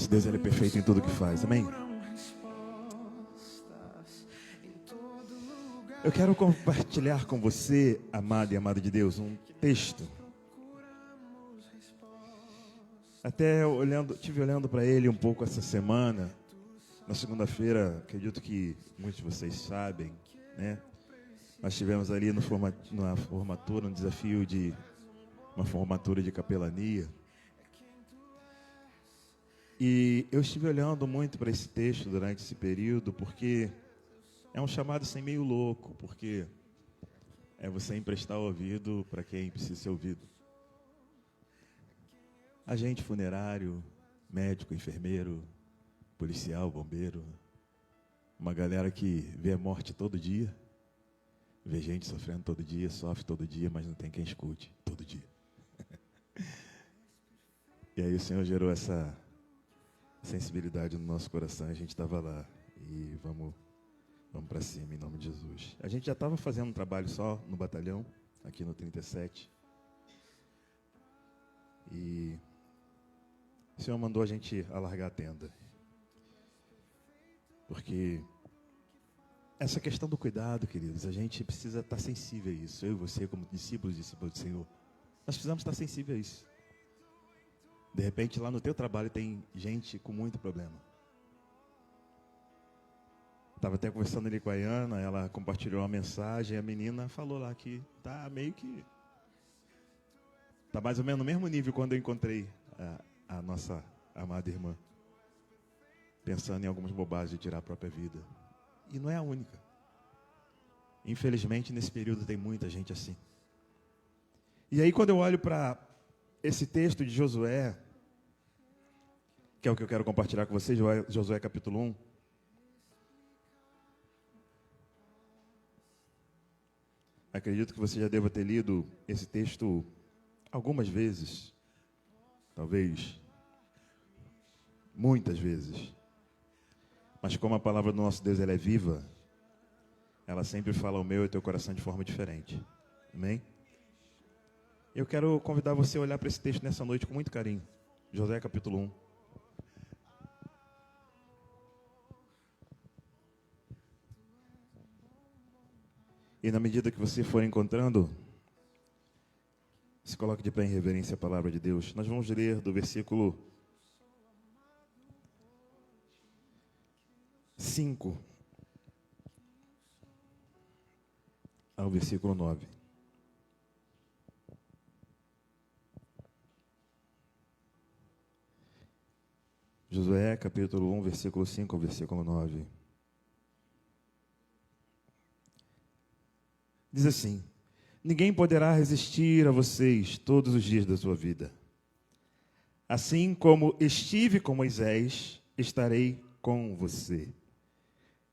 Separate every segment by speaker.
Speaker 1: Nosso Deus, Ele é perfeito em tudo que faz, amém? Eu quero compartilhar com você, amado e amado de Deus, um texto. Até tive olhando para ele um pouco essa semana. Na segunda-feira, acredito que muitos de vocês sabem, né? Nós tivemos ali na formatura, um desafio de uma formatura de capelania. E eu estive olhando muito para esse texto durante esse período, porque é um chamado assim meio louco, porque é você emprestar ouvido para quem precisa ser ouvido. Agente funerário, médico, enfermeiro, policial, bombeiro, uma galera que vê a morte todo dia, vê gente sofrendo todo dia, sofre todo dia, mas não tem quem escute todo dia. E aí o Senhor gerou essa sensibilidade no nosso coração, a gente estava lá e vamos para cima em nome de Jesus. A gente já estava fazendo um trabalho só no batalhão, aqui no 37, e o Senhor mandou a gente alargar a tenda, porque essa questão do cuidado, queridos, a gente precisa estar sensível a isso. Eu e você, como discípulos do Senhor, nós precisamos estar sensíveis a isso. De repente, lá no teu trabalho tem gente com muito problema. Estava até conversando ali com a Ana, ela compartilhou uma mensagem, a menina falou lá que está mais ou menos no mesmo nível quando eu encontrei a nossa amada irmã, pensando em algumas bobagens de tirar a própria vida. E não é a única. Infelizmente, nesse período tem muita gente assim. E aí, quando eu olho para esse texto de Josué, que é o que eu quero compartilhar com vocês, Josué capítulo 1. Acredito que você já deva ter lido esse texto algumas vezes, talvez muitas vezes. Mas como a palavra do nosso Deus ela é viva, ela sempre fala ao meu e ao teu coração de forma diferente. Amém? Eu quero convidar você a olhar para esse texto nessa noite com muito carinho. Josué capítulo 1. E na medida que você for encontrando, se coloque de pé em reverência à palavra de Deus. Nós vamos ler do versículo 5 ao versículo 9. Josué, capítulo 1, versículo 5 ao versículo 9. Diz assim: ninguém poderá resistir a vocês todos os dias da sua vida. Assim como estive com Moisés, estarei com você.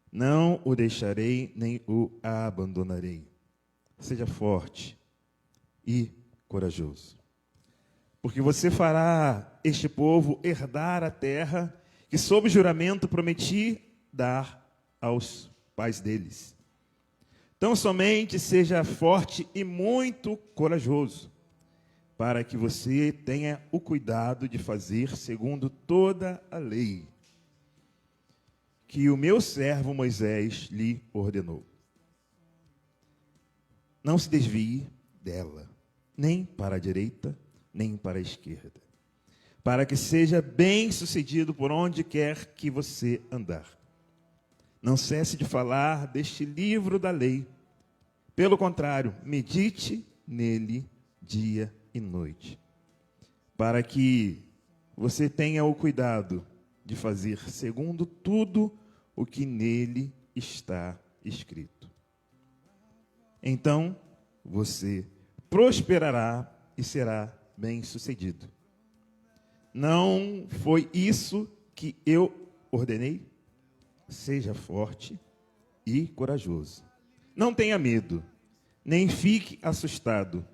Speaker 1: Não o deixarei, nem o abandonarei. Seja forte e corajoso. Porque você fará este povo herdar a terra que, sob juramento, prometi dar aos pais deles. Então, somente seja forte e muito corajoso, para que você tenha o cuidado de fazer segundo toda a lei que o meu servo Moisés lhe ordenou. Não se desvie dela, nem para a direita, nem para a esquerda, para que seja bem-sucedido por onde quer que você andar. Não cesse de falar deste livro da lei. Pelo contrário, medite nele dia e noite, para que você tenha o cuidado de fazer segundo tudo o que nele está escrito. Então você prosperará e será bem-sucedido. Não foi isso que eu ordenei? Seja forte e corajoso. Não tenha medo, nem fique assustado,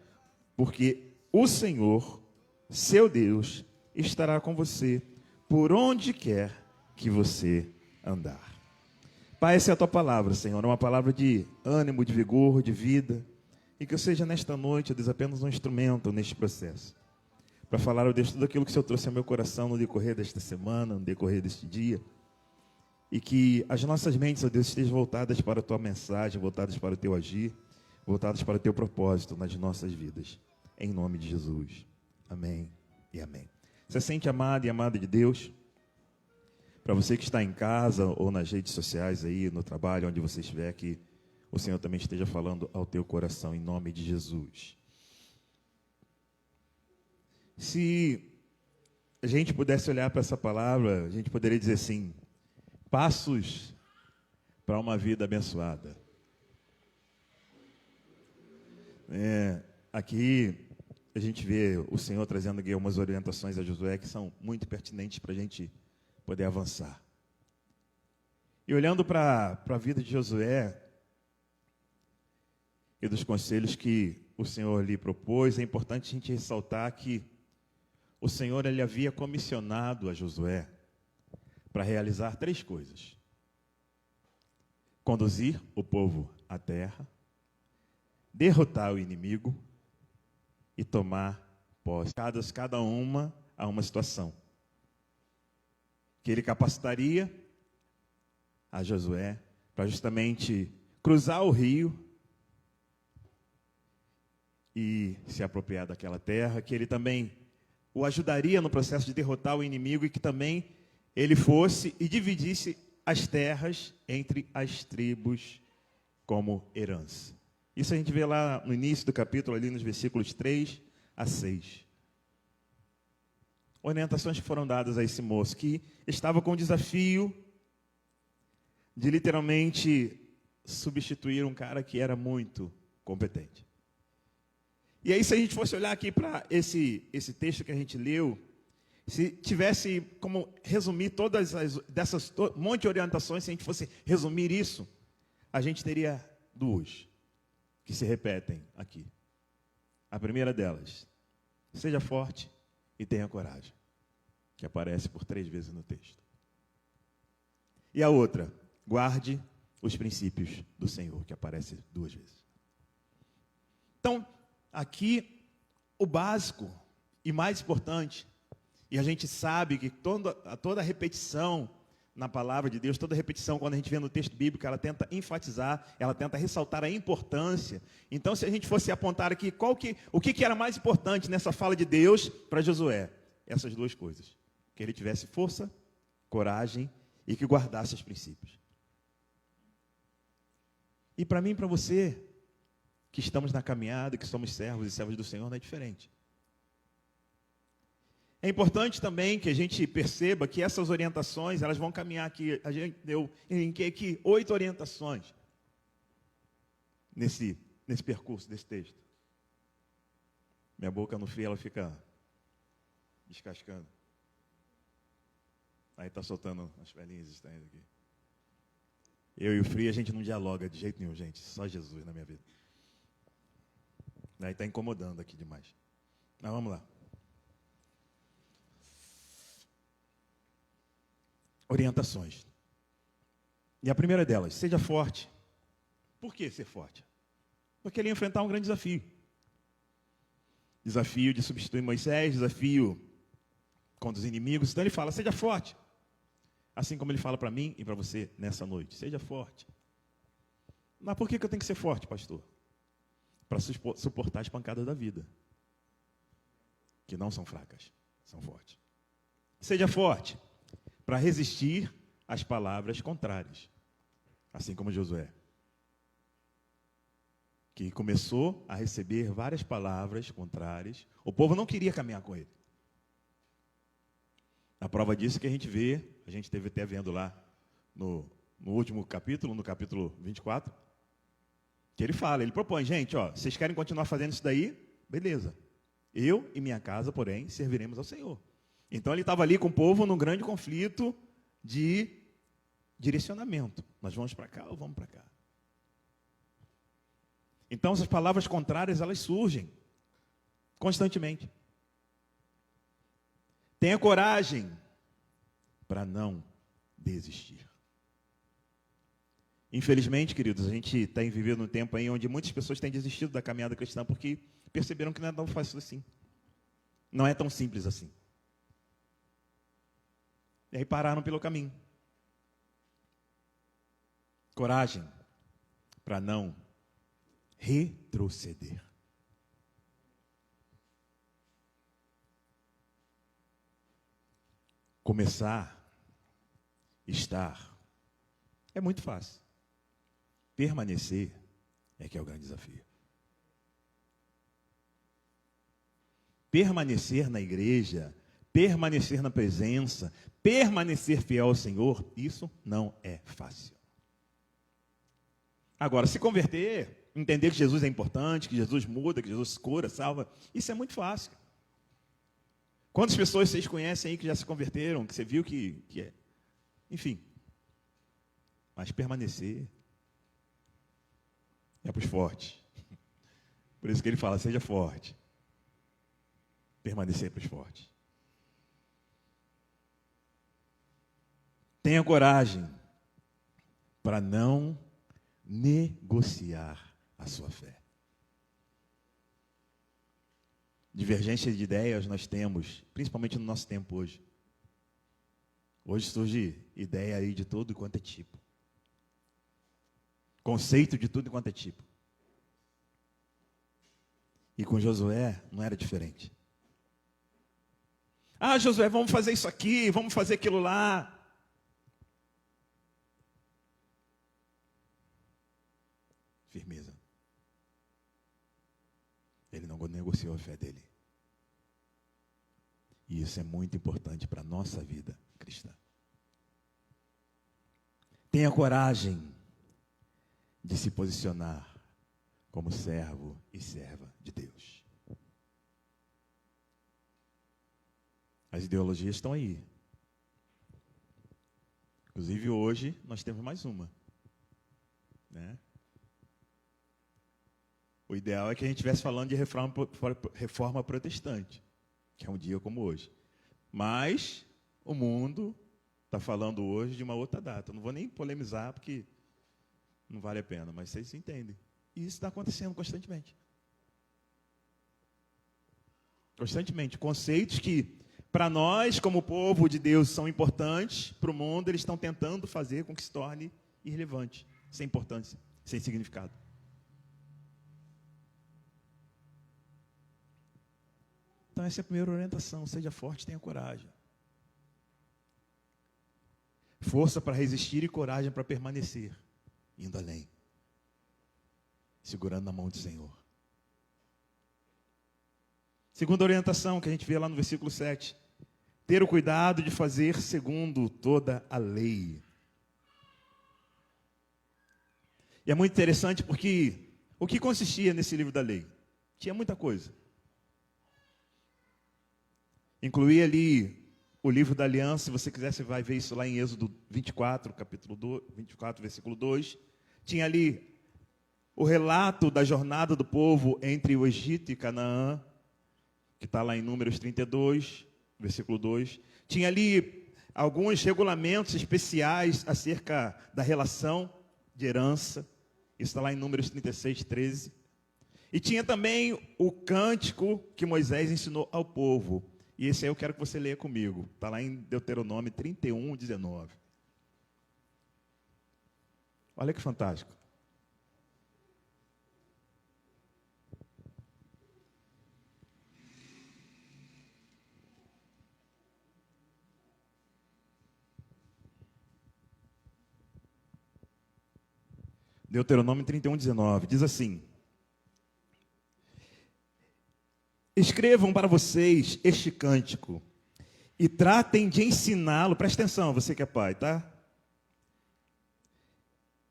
Speaker 1: porque o Senhor, seu Deus, estará com você por onde quer que você andar. Pai, essa é a tua palavra, Senhor, uma palavra de ânimo, de vigor, de vida, e que eu seja nesta noite, Deus, apenas um instrumento neste processo. para falar, ó Deus, tudo aquilo que o Senhor trouxe ao meu coração no decorrer desta semana, no decorrer deste dia. E que as nossas mentes, ó Deus, estejam voltadas para a Tua mensagem, voltadas para o Teu agir, voltadas para o Teu propósito nas nossas vidas. Em nome de Jesus. Amém e amém. Você sente amado e amada de Deus? Para você que está em casa ou nas redes sociais aí, no trabalho, onde você estiver, que o Senhor também esteja falando ao teu coração, em nome de Jesus. Se a gente pudesse olhar para essa palavra, a gente poderia dizer assim: passos para uma vida abençoada. Aqui a gente vê o Senhor trazendo aqui algumas orientações a Josué que são muito pertinentes para a gente poder avançar. E olhando para a vida de Josué e dos conselhos que o Senhor lhe propôs, é importante a gente ressaltar que o Senhor ele havia comissionado a Josué para realizar 3 coisas: conduzir o povo à terra, derrotar o inimigo e tomar posse. Cada uma a uma situação. Que ele capacitaria a Josué para justamente cruzar o rio e se apropriar daquela terra, que ele também o ajudaria no processo de derrotar o inimigo e que também ele fosse e dividisse as terras entre as tribos como herança. Isso a gente vê lá no início do capítulo, ali nos versículos 3 a 6. Orientações que foram dadas a esse moço, que estava com o desafio de literalmente substituir um cara que era muito competente. E aí, se a gente fosse olhar aqui para esse texto que a gente leu, se tivesse como resumir todas um monte de orientações, se a gente fosse resumir isso, a gente teria 2 que se repetem aqui. A primeira delas: seja forte e tenha coragem, que aparece por 3 vezes no texto. E a outra: guarde os princípios do Senhor, que aparece 2 vezes. Então, aqui, o básico e mais importante, e a gente sabe que toda repetição na palavra de Deus, toda repetição, quando a gente vê no texto bíblico, ela tenta enfatizar, ela tenta ressaltar a importância. Então, se a gente fosse apontar aqui, o que era mais importante nessa fala de Deus para Josué? Essas 2 coisas: que ele tivesse força, coragem e que guardasse os princípios. E para mim e para você, que estamos na caminhada, que somos servos e servas do Senhor, não é diferente. É importante também que a gente perceba que essas orientações, elas vão caminhar aqui. A gente deu aqui 8 orientações nesse percurso desse texto. Minha boca no frio, ela fica descascando. Aí está soltando as pelinhas estranhas aqui. Eu e o frio, a gente não dialoga de jeito nenhum, gente. Só Jesus na minha vida. Aí está incomodando aqui demais. Mas vamos lá. Orientações. E a primeira delas: seja forte. Por que ser forte? Porque ele ia enfrentar um grande desafio. Desafio de substituir Moisés, desafio contra os inimigos. Então ele fala: seja forte. Assim como ele fala para mim e para você nessa noite: seja forte. Mas por que eu tenho que ser forte, pastor? Para suportar as pancadas da vida, que não são fracas, são fortes. Seja forte para resistir às palavras contrárias, assim como Josué, que começou a receber várias palavras contrárias. O povo não queria caminhar com ele. A prova disso que a gente vê, a gente esteve até vendo lá no último capítulo, no capítulo 24, que ele fala, ele propõe: gente, vocês querem continuar fazendo isso daí? Beleza. Eu e minha casa, porém, serviremos ao Senhor. Então ele estava ali com o povo num grande conflito de direcionamento. Nós vamos para cá ou vamos para cá? Então essas palavras contrárias, elas surgem constantemente. Tenha coragem para não desistir. Infelizmente, queridos, a gente tem vivido um tempo aí onde muitas pessoas têm desistido da caminhada cristã porque perceberam que não é tão fácil assim. Não é tão simples assim. E aí pararam pelo caminho. Coragem para não retroceder. Começar, estar, é muito fácil. Permanecer é que é o grande desafio. Permanecer na igreja, permanecer na presença, permanecer fiel ao Senhor, isso não é fácil. Agora, se converter, entender que Jesus é importante, que Jesus muda, que Jesus cura, salva, isso é muito fácil. Quantas pessoas vocês conhecem aí que já se converteram, que você viu que é? Enfim. Mas permanecer é para os fortes. Por isso que ele fala, seja forte. Permanecer para os fortes. Tenha coragem para não negociar a sua fé. Divergência de ideias nós temos, principalmente no nosso tempo hoje. Hoje surge ideia aí de todo quanto é tipo. Conceito de tudo quanto é tipo. E com Josué não era diferente. Ah, Josué, vamos fazer isso aqui, vamos fazer aquilo lá. Firmeza. Ele não negociou a fé dele. E isso é muito importante para a nossa vida cristã. Tenha coragem de se posicionar como servo e serva de Deus. As ideologias estão aí. Inclusive hoje nós temos mais uma, né? O ideal é que a gente estivesse falando de reforma protestante, que é um dia como hoje. Mas o mundo está falando hoje de uma outra data. Não vou nem polemizar, porque não vale a pena, mas vocês entendem. E isso está acontecendo constantemente. Constantemente. Conceitos que, para nós, como povo de Deus, são importantes, para o mundo, eles estão tentando fazer com que se torne irrelevante, sem importância, sem significado. Então essa é a primeira orientação, seja forte, tenha coragem. Força para resistir e coragem para permanecer, indo além, segurando na mão do Senhor. Segunda orientação que a gente vê lá no versículo 7, ter o cuidado de fazer segundo toda a lei. E é muito interessante porque o que consistia nesse livro da lei? Tinha muita coisa. Incluía ali o livro da aliança, se você quiser, você vai ver isso lá em Êxodo 24, capítulo 2, 24, versículo 2. Tinha ali o relato da jornada do povo entre o Egito e Canaã, que está lá em Números 32, versículo 2. Tinha ali alguns regulamentos especiais acerca da relação de herança, isso está lá em Números 36, 13. E tinha também o cântico que Moisés ensinou ao povo. E esse aí eu quero que você leia comigo. Está lá em Deuteronômio 31, 19. Olha que fantástico. Deuteronômio 31, 19. Diz assim: escrevam para vocês este cântico e tratem de ensiná-lo. Presta atenção, você que é pai, tá?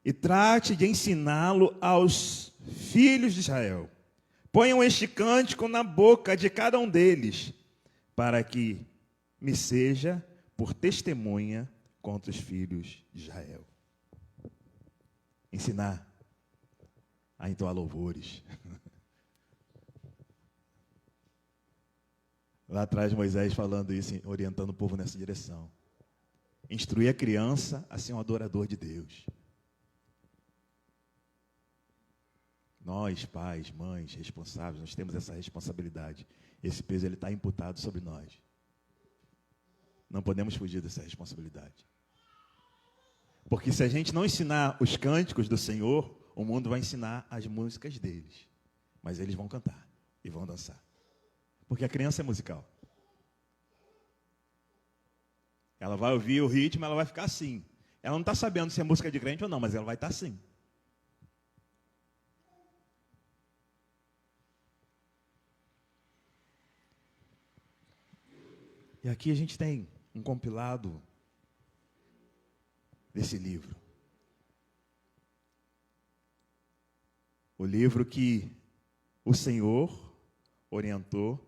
Speaker 1: E trate de ensiná-lo aos filhos de Israel. Ponham este cântico na boca de cada um deles, para que me seja por testemunha contra os filhos de Israel. Ensinar a entoar louvores. Lá atrás Moisés falando isso, orientando o povo nessa direção. Instruir a criança a ser um adorador de Deus. Nós, pais, mães, responsáveis, nós temos essa responsabilidade. Esse peso ele está imputado sobre nós. Não podemos fugir dessa responsabilidade. Porque se a gente não ensinar os cânticos do Senhor, o mundo vai ensinar as músicas deles. Mas eles vão cantar e vão dançar. Porque a criança é musical. Ela vai ouvir o ritmo, ela vai ficar assim. Ela não está sabendo se é música de crente ou não, mas ela vai estar assim. E aqui a gente tem um compilado desse livro. O livro que o Senhor orientou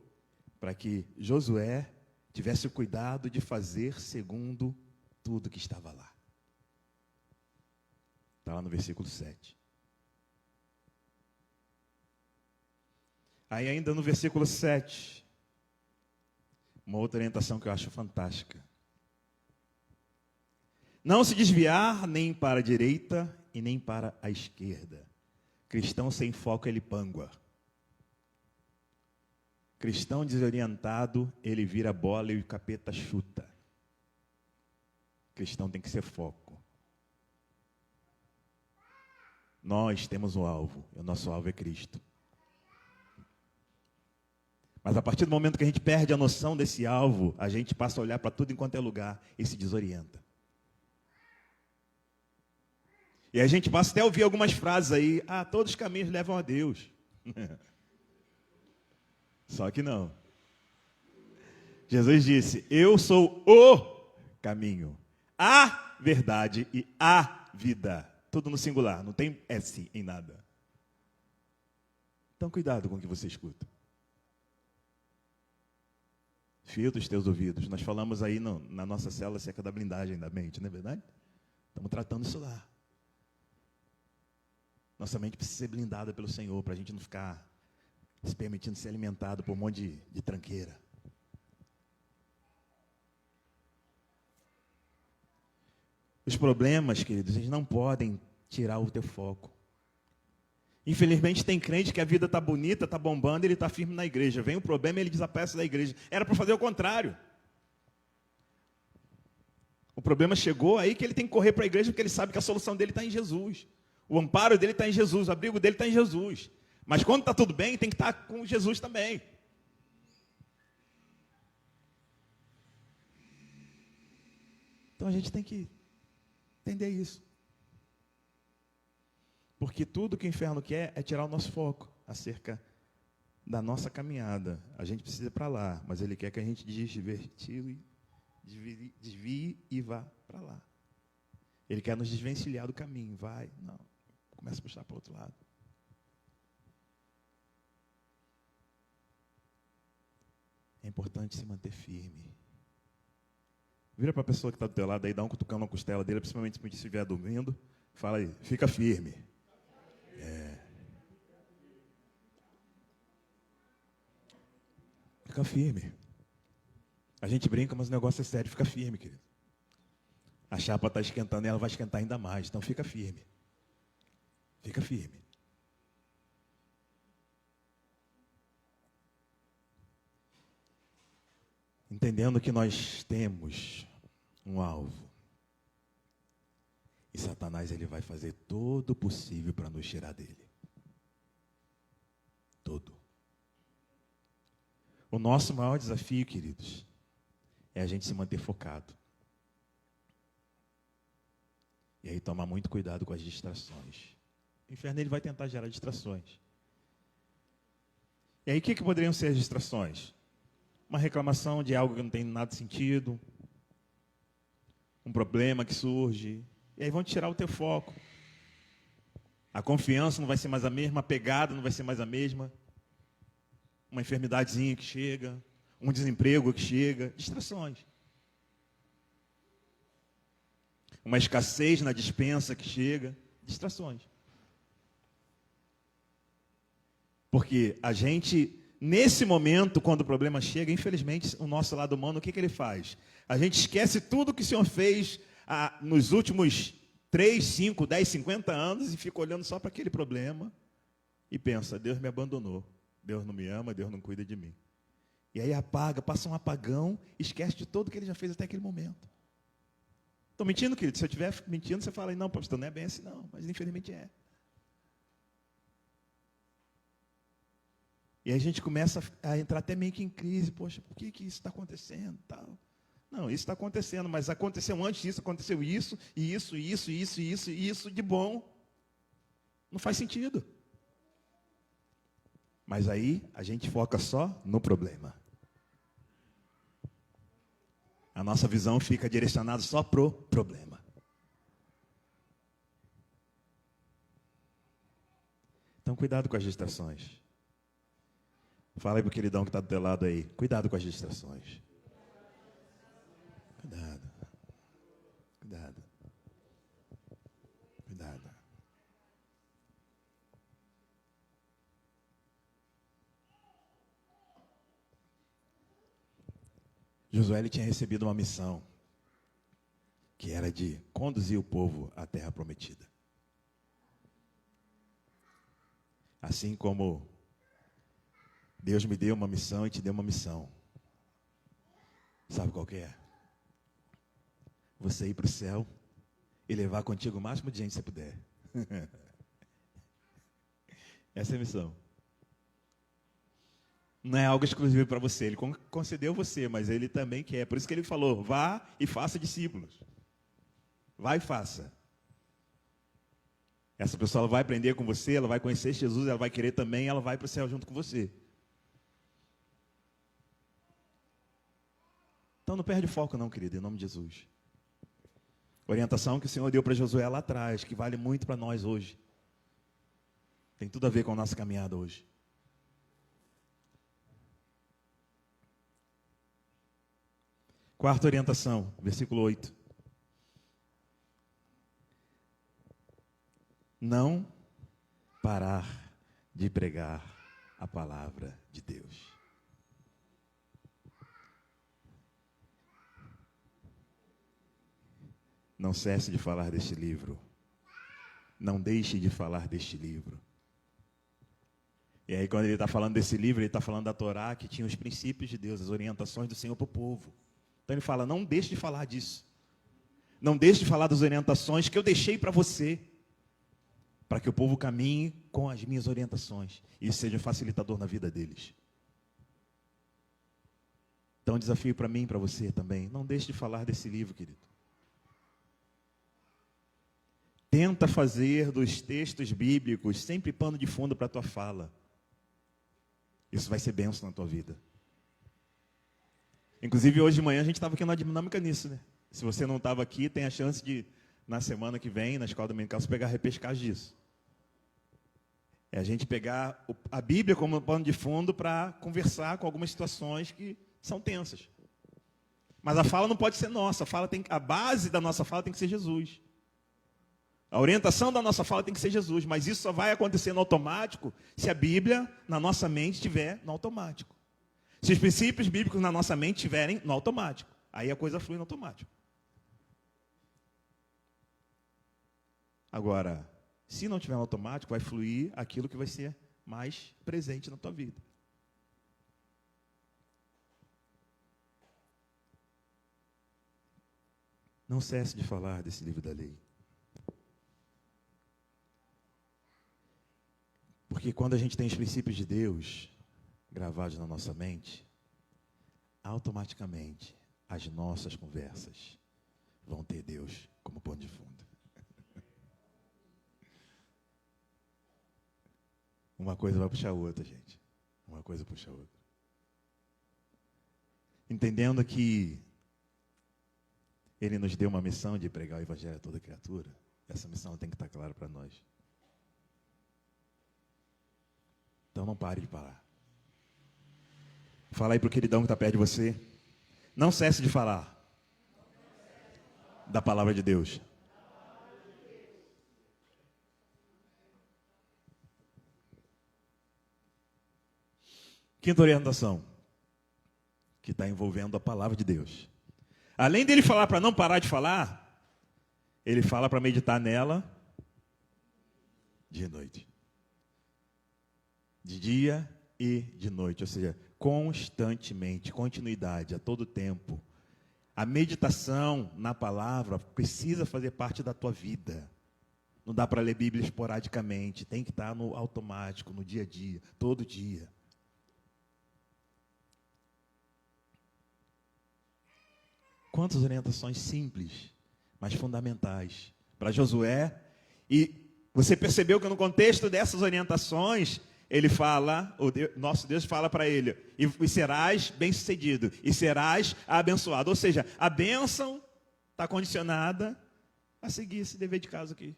Speaker 1: para que Josué tivesse o cuidado de fazer segundo tudo que estava lá. Está lá no versículo 7. Aí ainda no versículo 7, uma outra orientação que eu acho fantástica. Não se desviar nem para a direita e nem para a esquerda. Cristão sem foco, ele pangua. Cristão desorientado, ele vira bola e o capeta chuta. Cristão tem que ser foco. Nós temos um alvo, e o nosso alvo é Cristo. Mas a partir do momento que a gente perde a noção desse alvo, a gente passa a olhar para tudo enquanto é lugar e se desorienta. E a gente passa até a ouvir algumas frases aí, todos os caminhos levam a Deus. Só que não. Jesus disse, eu sou o caminho, a verdade e a vida. Tudo no singular, não tem S em nada. Então cuidado com o que você escuta. Filtra os teus ouvidos. Nós falamos aí na nossa célula acerca da blindagem da mente, não é verdade? Estamos tratando isso lá. Nossa mente precisa ser blindada pelo Senhor, para a gente não ficar se permitindo ser alimentado por um monte de tranqueira. Os problemas, queridos, eles não podem tirar o teu foco. Infelizmente tem crente que a vida está bonita, está bombando, ele está firme na igreja. Vem o problema e ele desaparece da igreja. Era para fazer o contrário. O problema chegou aí que ele tem que correr para a igreja porque ele sabe que a solução dele está em Jesus. O amparo dele está em Jesus, o abrigo dele está em Jesus. Mas quando está tudo bem, tem que estar com Jesus também. Então a gente tem que entender isso. Porque tudo que o inferno quer é tirar o nosso foco acerca da nossa caminhada. A gente precisa ir para lá, mas ele quer que a gente desvie e vá para lá. Ele quer nos desvencilhar do caminho. Vai, não. Começa a puxar para o outro lado. É importante se manter firme. Vira para a pessoa que está do teu lado aí, dá um cutucão na costela dele, principalmente se estiver dormindo. Fala aí, fica firme. Fica firme. A gente brinca, mas o negócio é sério. Fica firme, querido. A chapa está esquentando e ela vai esquentar ainda mais. Então fica firme. Fica firme. Entendendo que nós temos um alvo. E Satanás ele vai fazer todo o possível para nos tirar dele. Todo. O nosso maior desafio, queridos, é a gente se manter focado. E aí tomar muito cuidado com as distrações. O inferno ele vai tentar gerar distrações. E aí o que poderiam ser as distrações? Uma reclamação de algo que não tem nada de sentido. Um problema que surge. E aí vão tirar o teu foco. A confiança não vai ser mais a mesma, a pegada não vai ser mais a mesma. Uma enfermidadezinha que chega, um desemprego que chega, distrações. Uma escassez na despensa que chega, distrações. Porque a gente, nesse momento, quando o problema chega, infelizmente, o nosso lado humano, o que ele faz? A gente esquece tudo que o Senhor fez nos últimos 3, 5, 10, 50 anos e fica olhando só para aquele problema e pensa, Deus me abandonou, Deus não me ama, Deus não cuida de mim. E aí apaga, passa um apagão, esquece de tudo que ele já fez até aquele momento. Estou mentindo, querido? Se eu estiver mentindo, você fala, não, pastor, não é bem assim não, mas infelizmente é. E aí a gente começa a entrar até meio que em crise, poxa, por que isso está acontecendo? Tal. Não, isso está acontecendo, mas aconteceu antes disso, aconteceu isso, e isso de bom. Não faz sentido. Mas aí a gente foca só no problema. A nossa visão fica direcionada só pro problema. Então cuidado com as distrações. Fala aí pro queridão que está do teu lado aí. Cuidado com as distrações. Cuidado. Cuidado. Cuidado. Josué ele tinha recebido uma missão que era de conduzir o povo à terra prometida. Assim como Deus me deu uma missão e te deu uma missão. Sabe qual que é? Você ir para o céu e levar contigo o máximo de gente que você puder. Essa é a missão. Não é algo exclusivo para você. Ele concedeu você, mas ele também quer. Por isso que ele falou, vá e faça discípulos. Vá e faça. Essa pessoa ela vai aprender com você, ela vai conhecer Jesus, ela vai querer também, ela vai para o céu junto com você. Então não perde foco não, querido, em nome de Jesus. Orientação que o Senhor deu para Josué lá atrás, que vale muito para nós hoje. Tem tudo a ver com a nossa caminhada hoje. Quarta orientação, versículo 8. Não parar de pregar a palavra de Deus. Não cesse de falar deste livro. Não deixe de falar deste livro. E aí quando ele está falando desse livro, ele está falando da Torá, que tinha os princípios de Deus, as orientações do Senhor para o povo. Então ele fala, não deixe de falar disso. Não deixe de falar das orientações que eu deixei para você. Para que o povo caminhe com as minhas orientações. E isso seja facilitador na vida deles. Então, um desafio para mim e para você também. Não deixe de falar desse livro, querido. Tenta fazer dos textos bíblicos sempre pano de fundo para a tua fala. Isso vai ser bênção na tua vida. Inclusive, hoje de manhã a gente estava aqui na dinâmica nisso, né? Se você não estava aqui, tem a chance de, na semana que vem, na escola dominical, você pegar a repescagem disso. É a gente pegar a Bíblia como pano de fundo para conversar com algumas situações que são tensas. Mas a fala não pode ser nossa. A base da nossa fala tem que ser Jesus. A orientação da nossa fala tem que ser Jesus. Mas isso só vai acontecer no automático se a Bíblia na nossa mente estiver no automático. Se os princípios bíblicos na nossa mente estiverem no automático. Aí a coisa flui no automático. Agora, se não tiver no automático, vai fluir aquilo que vai ser mais presente na tua vida. Não cesse de falar desse livro da lei. Porque quando a gente tem os princípios de Deus gravados na nossa mente, automaticamente as nossas conversas vão ter Deus como pano de fundo. Uma coisa vai puxar a outra, gente. Uma coisa puxa a outra. Entendendo que Ele nos deu uma missão de pregar o Evangelho a toda criatura, essa missão tem que estar clara para nós. Então não pare de falar. Fala aí para o queridão que está perto de você. Não cesse de falar da palavra de Deus. Quinta orientação, que está envolvendo a palavra de Deus. Além dele falar para não parar de falar, ele fala para meditar nela dia e noite. de dia e de noite, ou seja, constantemente, continuidade, a todo tempo. A meditação na palavra precisa fazer parte da tua vida. Não dá para ler Bíblia esporadicamente, tem que estar no automático, no dia a dia, todo dia. Quantas orientações simples, mas fundamentais para Josué. E você percebeu que no contexto dessas orientações, ele fala, nosso Deus fala para ele, e serás bem-sucedido, e serás abençoado. Ou seja, a bênção está condicionada a seguir esse dever de casa aqui.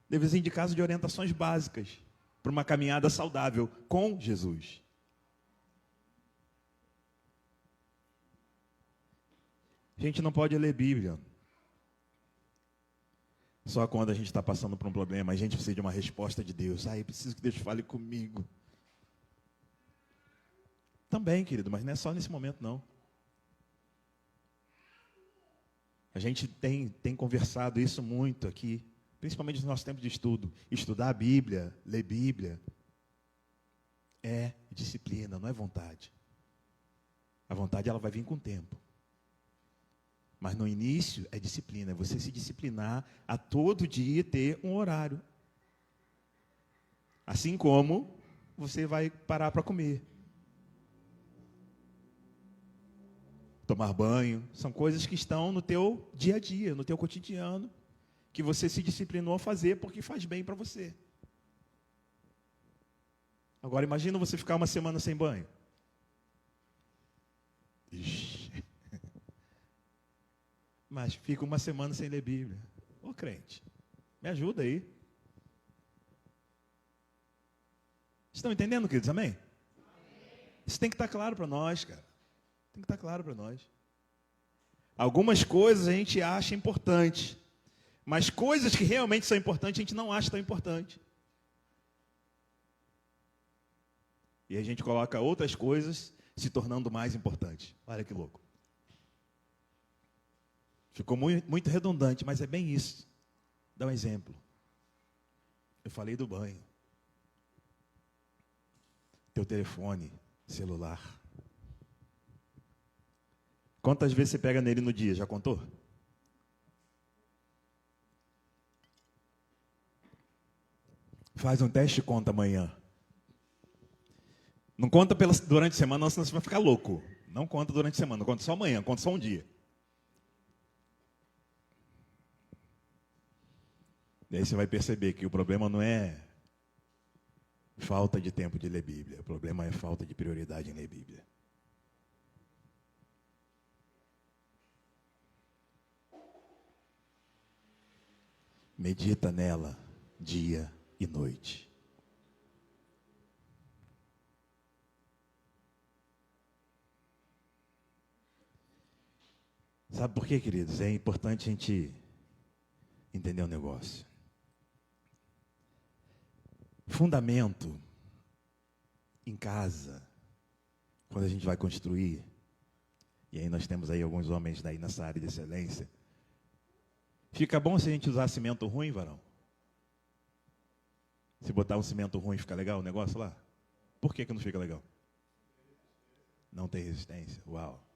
Speaker 1: Deverzinho de casa de orientações básicas para uma caminhada saudável com Jesus. A gente não pode ler Bíblia só quando a gente está passando por um problema. A gente precisa de uma resposta de Deus. Eu preciso que Deus fale comigo. Também, querido, mas não é só nesse momento, não. A gente tem conversado isso muito aqui, principalmente no nosso tempo de estudo. Estudar a Bíblia, ler Bíblia, é disciplina, não é vontade. A vontade ela vai vir com o tempo. Mas no início é disciplina, é você se disciplinar a todo dia ter um horário. Assim como você vai parar para comer. Tomar banho, são coisas que estão no teu dia a dia, no teu cotidiano, que você se disciplinou a fazer porque faz bem para você. Agora imagina você ficar uma semana sem banho. Ixi. Mas fica uma semana sem ler Bíblia. Ô crente, me ajuda aí. Estão entendendo, queridos? Amém? Isso tem que estar claro para nós, cara. Tem que estar claro para nós. Algumas coisas a gente acha importante, mas coisas que realmente são importantes a gente não acha tão importante. E a gente coloca outras coisas se tornando mais importantes. Olha que louco. Ficou muito redundante, mas é bem isso. Dá um exemplo. Eu falei do banho. Teu telefone, celular. Quantas vezes você pega nele no dia? Já contou? Faz um teste e conta amanhã. Não conta durante a semana, não, senão você vai ficar louco. Não conta durante a semana, conta só amanhã, conta só um dia. E aí você vai perceber que o problema não é falta de tempo de ler Bíblia. O problema é falta de prioridade em ler Bíblia. Medita nela dia e noite. Sabe por quê, queridos? É importante a gente entender um negócio. Fundamento em casa, quando a gente vai construir, e aí nós temos aí alguns homens daí nessa área de excelência, fica bom se a gente usar cimento ruim, varão? Se botar um cimento ruim, fica legal o negócio lá? Por que não fica legal? Não tem resistência. Uau.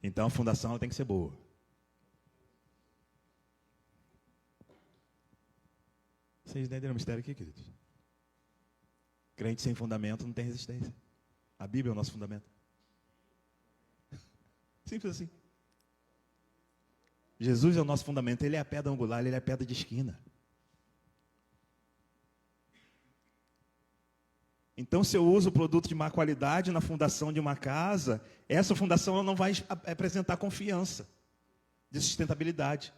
Speaker 1: Então a fundação ela tem que ser boa. Vocês entenderam o mistério aqui, queridos? Crente sem fundamento não tem resistência. A Bíblia é o nosso fundamento. Simples assim. Jesus é o nosso fundamento. Ele é a pedra angular, ele é a pedra de esquina. Então, se eu uso produto de má qualidade na fundação de uma casa, essa fundação ela não vai apresentar confiança de sustentabilidade.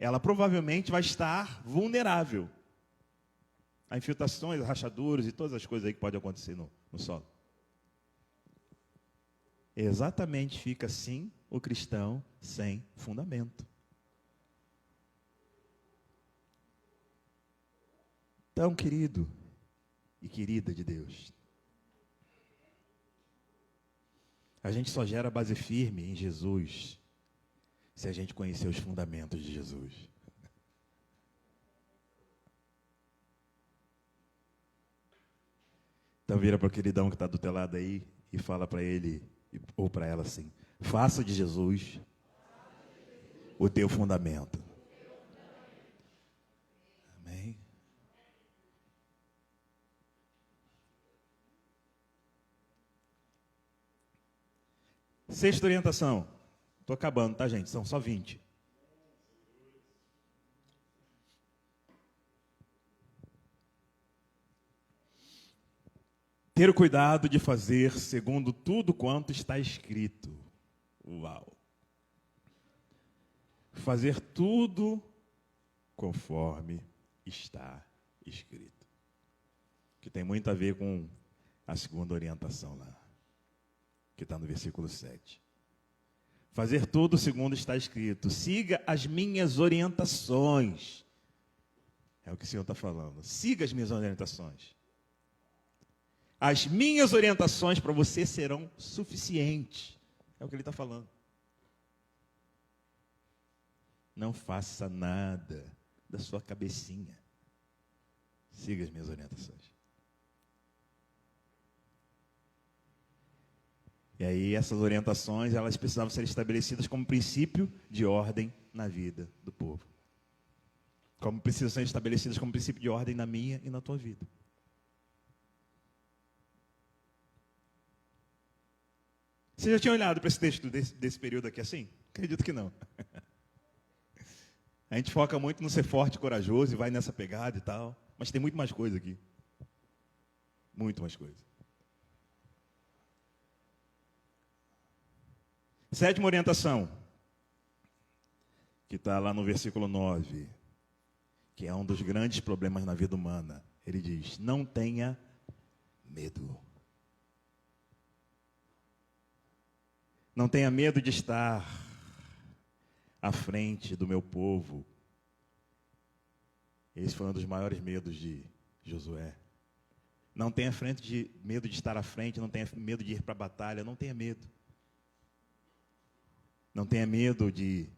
Speaker 1: Ela provavelmente vai estar vulnerável a infiltrações, a rachaduras e todas as coisas aí que podem acontecer no solo. Exatamente fica assim o cristão sem fundamento. Então, querido e querida de Deus, a gente só gera base firme em Jesus se a gente conhecer os fundamentos de Jesus. Então vira para o queridão que está do teu lado aí e fala para ele ou para ela assim: faça de Jesus o teu fundamento. Amém? Sexta orientação. Estou acabando, tá, gente? São só 20. Ter o cuidado de fazer segundo tudo quanto está escrito. Uau! Fazer tudo conforme está escrito. Que tem muito a ver com a segunda orientação lá, que está no versículo 7. Fazer tudo segundo está escrito. Siga as minhas orientações. É o que o Senhor está falando. Siga as minhas orientações. As minhas orientações para você serão suficientes. É o que ele está falando. Não faça nada da sua cabecinha. Siga as minhas orientações. E aí essas orientações, elas precisavam ser estabelecidas como princípio de ordem na vida do povo. Como precisam ser estabelecidas como princípio de ordem na minha e na tua vida. Você já tinha olhado para esse texto desse período aqui assim? Acredito que não. A gente foca muito no ser forte e corajoso e vai nessa pegada e tal. Mas tem muito mais coisa aqui. Muito mais coisa. Sétima orientação, que está lá no versículo 9, que é um dos grandes problemas na vida humana. Ele diz: não tenha medo. Não tenha medo de estar à frente do meu povo. Esse foi um dos maiores medos de Josué. Não tenha medo de estar à frente, não tenha medo de ir para a batalha, não tenha medo. Não tenha medo de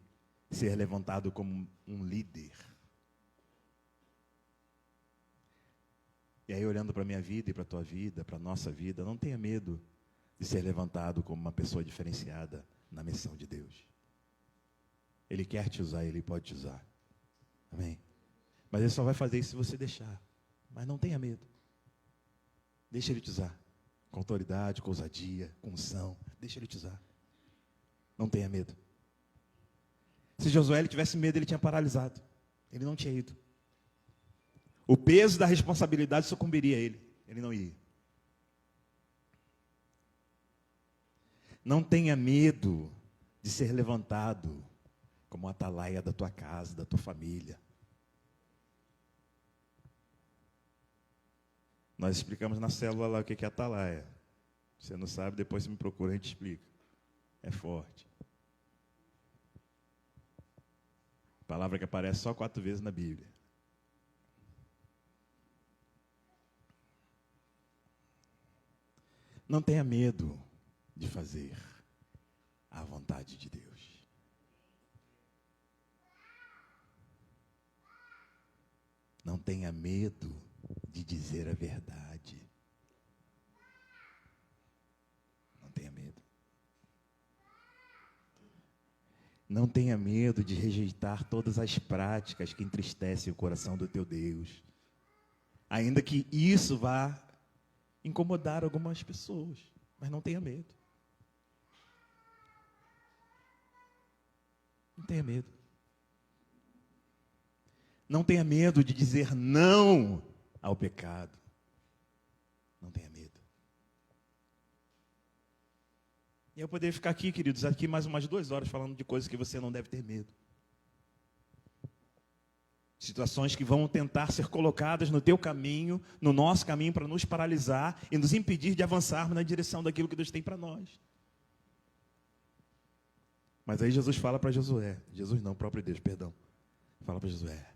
Speaker 1: ser levantado como um líder. E aí, olhando para a minha vida e para a tua vida, para a nossa vida, não tenha medo de ser levantado como uma pessoa diferenciada na missão de Deus. Ele quer te usar, Ele pode te usar. Amém? Mas Ele só vai fazer isso se você deixar. Mas não tenha medo. Deixa Ele te usar. Com autoridade, com ousadia, com unção. Deixa Ele te usar. Não tenha medo. Se Josué tivesse medo, ele tinha paralisado. Ele não tinha ido. O peso da responsabilidade sucumbiria a ele. Ele não ia. Não tenha medo de ser levantado como atalaia da tua casa, da tua família. Nós explicamos na célula lá o que é atalaia. Você não sabe, depois você me procura, a gente explica. É forte. Palavra que aparece só 4 vezes na Bíblia. Não tenha medo de fazer a vontade de Deus. Não tenha medo de dizer a verdade. Não tenha medo. Não tenha medo de rejeitar todas as práticas que entristecem o coração do teu Deus. Ainda que isso vá incomodar algumas pessoas. Mas não tenha medo. Não tenha medo. Não tenha medo de dizer não ao pecado. Não tenha medo. E eu poderia ficar aqui, queridos, aqui mais umas 2 horas falando de coisas que você não deve ter medo. Situações que vão tentar ser colocadas no teu caminho, no nosso caminho, para nos paralisar e nos impedir de avançarmos na direção daquilo que Deus tem para nós. Mas aí Jesus fala para Josué, Jesus não, o próprio Deus, perdão. Fala para Josué,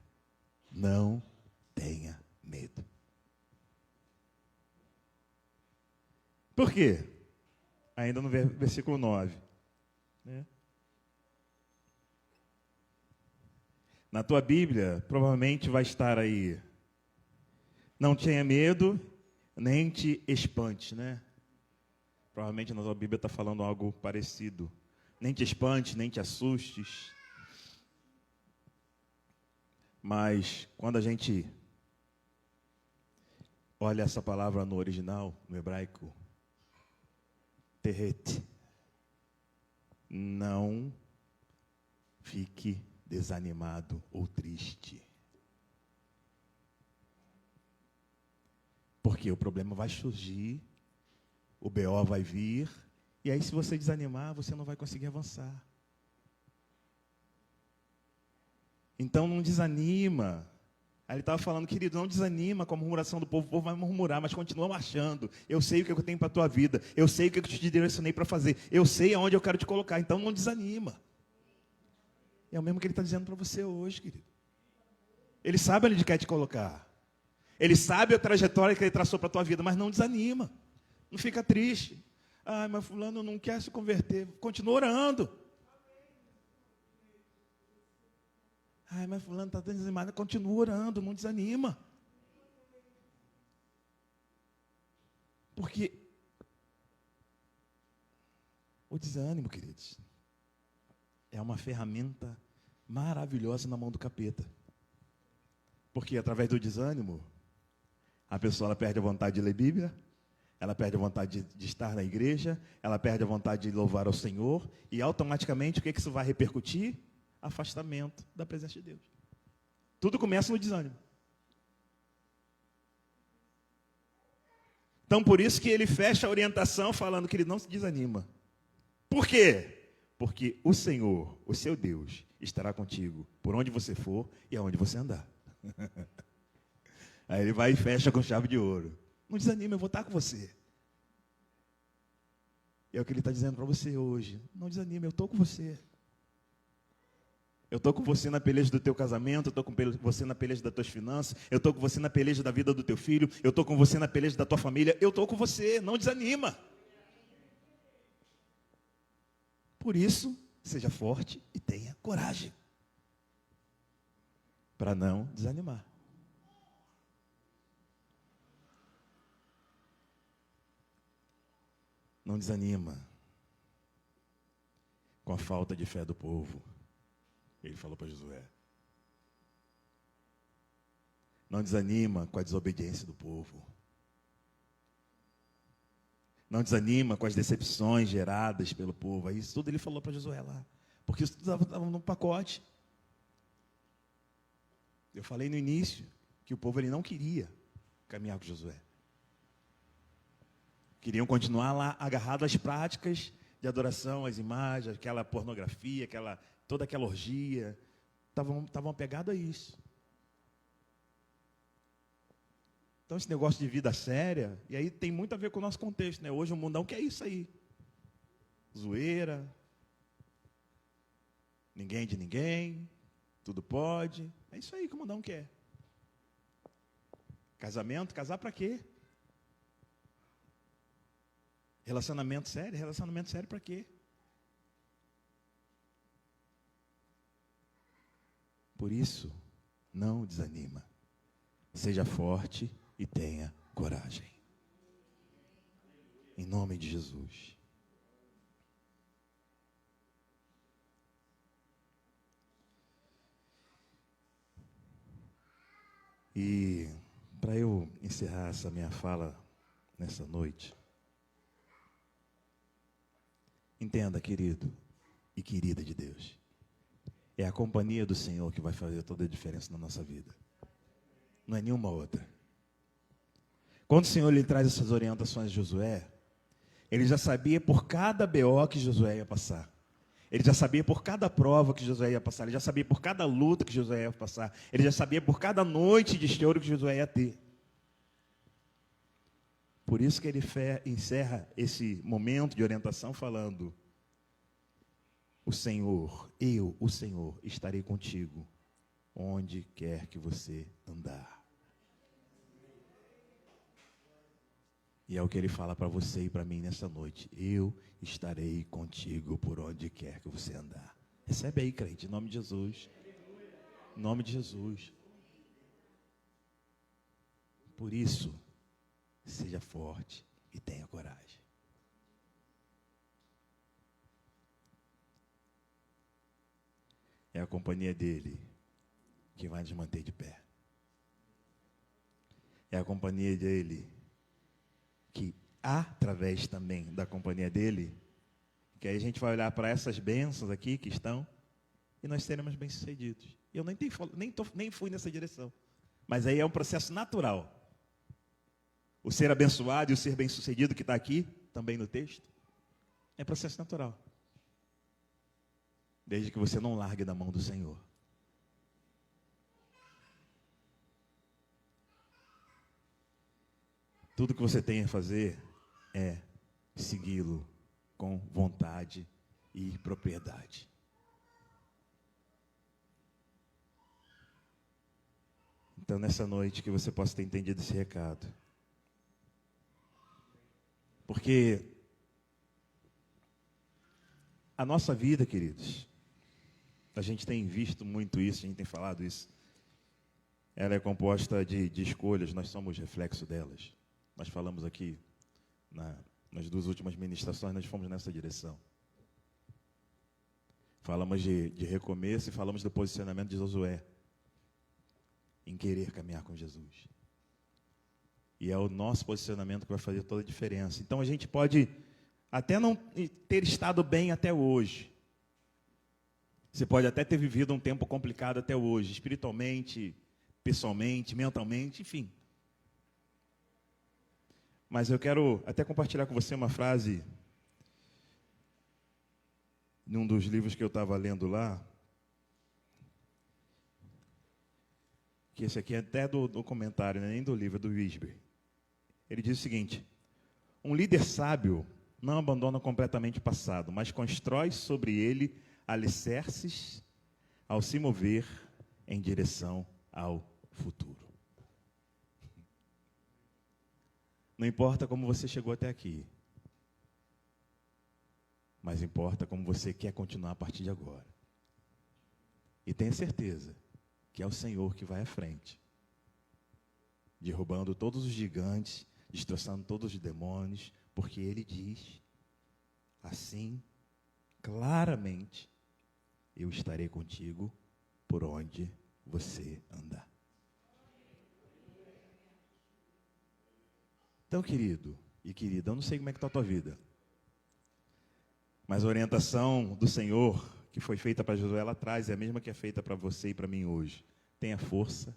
Speaker 1: não tenha medo. Por quê? Ainda no versículo 9. Né? Na tua Bíblia, provavelmente vai estar aí: não tenha medo, nem te espante, né? Provavelmente na tua Bíblia está falando algo parecido. Nem te espante, nem te assustes. Mas quando a gente olha essa palavra no original, no hebraico, terret, não fique desanimado ou triste. Porque o problema vai surgir, o BO vai vir, e aí se você desanimar, você não vai conseguir avançar. Então não desanima. Aí ele estava falando, querido, não desanima com a murmuração do povo. O povo vai murmurar, mas continua marchando. Eu sei o que eu tenho para a tua vida. Eu sei o que eu te direcionei para fazer. Eu sei aonde eu quero te colocar. Então não desanima. É o mesmo que ele está dizendo para você hoje, querido. Ele sabe onde ele quer te colocar. Ele sabe a trajetória que ele traçou para a tua vida, mas não desanima. Não fica triste. Ah, mas fulano não quer se converter. Continua orando. Ai, mas fulano está desanimado. Continua orando, não desanima. Porque o desânimo, queridos, é uma ferramenta maravilhosa na mão do capeta. Porque através do desânimo, a pessoa ela perde a vontade de ler Bíblia, ela perde a vontade de estar na igreja, ela perde a vontade de louvar ao Senhor, e automaticamente o que isso vai repercutir? Afastamento da presença de Deus. Tudo começa no desânimo. Então, por isso que ele fecha a orientação falando que ele não se desanima. Por quê? Porque o Senhor, o seu Deus, estará contigo por onde você for e aonde você andar. Aí ele vai e fecha com chave de ouro. Não desanima, eu vou estar com você. É o que ele está dizendo para você hoje. Não desanima, eu estou com você. Eu estou com você na peleja do teu casamento, eu estou com você na peleja das tuas finanças, eu estou com você na peleja da vida do teu filho, eu estou com você na peleja da tua família, eu estou com você, não desanima. Por isso, seja forte e tenha coragem para não desanimar. Não desanima com a falta de fé do povo. Ele falou para Josué. Não desanima com a desobediência do povo. Não desanima com as decepções geradas pelo povo. Isso tudo ele falou para Josué lá. Porque isso tudo estava no pacote. Eu falei no início que o povo ele não queria caminhar com Josué. Queriam continuar lá agarrado às práticas de adoração, às imagens, aquela pornografia, toda aquela orgia. Estavam apegados a isso. Então esse negócio de vida séria, e aí tem muito a ver com o nosso contexto, né? Hoje o mundão quer isso aí. Zoeira. Ninguém de ninguém. Tudo pode. É isso aí que o mundão quer. Casamento, casar para quê? Relacionamento sério para quê? Por isso, não desanima. Seja forte e tenha coragem. Em nome de Jesus. E para eu encerrar essa minha fala nessa noite, entenda, querido e querida de Deus, é a companhia do Senhor que vai fazer toda a diferença na nossa vida. Não é nenhuma outra. Quando o Senhor lhe traz essas orientações de Josué, ele já sabia por cada BO que Josué ia passar. Ele já sabia por cada prova que Josué ia passar. Ele já sabia por cada luta que Josué ia passar. Ele já sabia por cada noite de choro que Josué ia ter. Por isso que ele encerra esse momento de orientação falando: o Senhor, o Senhor, estarei contigo onde quer que você andar. E é o que ele fala para você e para mim nessa noite. Eu estarei contigo por onde quer que você andar. Recebe aí, crente, em nome de Jesus. Em nome de Jesus. Por isso, seja forte e tenha coragem. É a companhia dele que vai nos manter de pé. É a companhia dele que, através também da companhia dele, que aí a gente vai olhar para essas bênçãos aqui que estão e nós seremos bem-sucedidos. Eu nem fui nessa direção. Mas aí é um processo natural. O ser abençoado e o ser bem-sucedido que está aqui, também no texto, é processo natural. Desde que você não largue da mão do Senhor. Tudo que você tem a fazer é segui-lo com vontade e propriedade. Então, nessa noite, que você possa ter entendido esse recado. Porque a nossa vida, queridos, a gente tem visto muito isso, a gente tem falado isso. Ela é composta de escolhas, nós somos reflexo delas. Nós falamos aqui, nas duas últimas ministrações, nós fomos nessa direção. Falamos de recomeço e falamos do posicionamento de Josué em querer caminhar com Jesus. E é o nosso posicionamento que vai fazer toda a diferença. Então a gente pode até não ter estado bem até hoje. Você pode até ter vivido um tempo complicado até hoje, espiritualmente, pessoalmente, mentalmente, enfim. Mas eu quero até compartilhar com você uma frase num dos livros que eu estava lendo lá, que esse aqui é até do comentário, nem do livro, é do Wisber. Ele diz o seguinte: um líder sábio não abandona completamente o passado, mas constrói sobre ele alicerces ao se mover em direção ao futuro. Não importa como você chegou até aqui, mas importa como você quer continuar a partir de agora. E tenha certeza que é o Senhor que vai à frente, derrubando todos os gigantes, destroçando todos os demônios, porque Ele diz, assim, claramente, eu estarei contigo por onde você andar. Então, querido e querida, eu não sei como é que está a tua vida, mas a orientação do Senhor, que foi feita para Josué lá atrás, é a mesma que é feita para você e para mim hoje. Tenha força,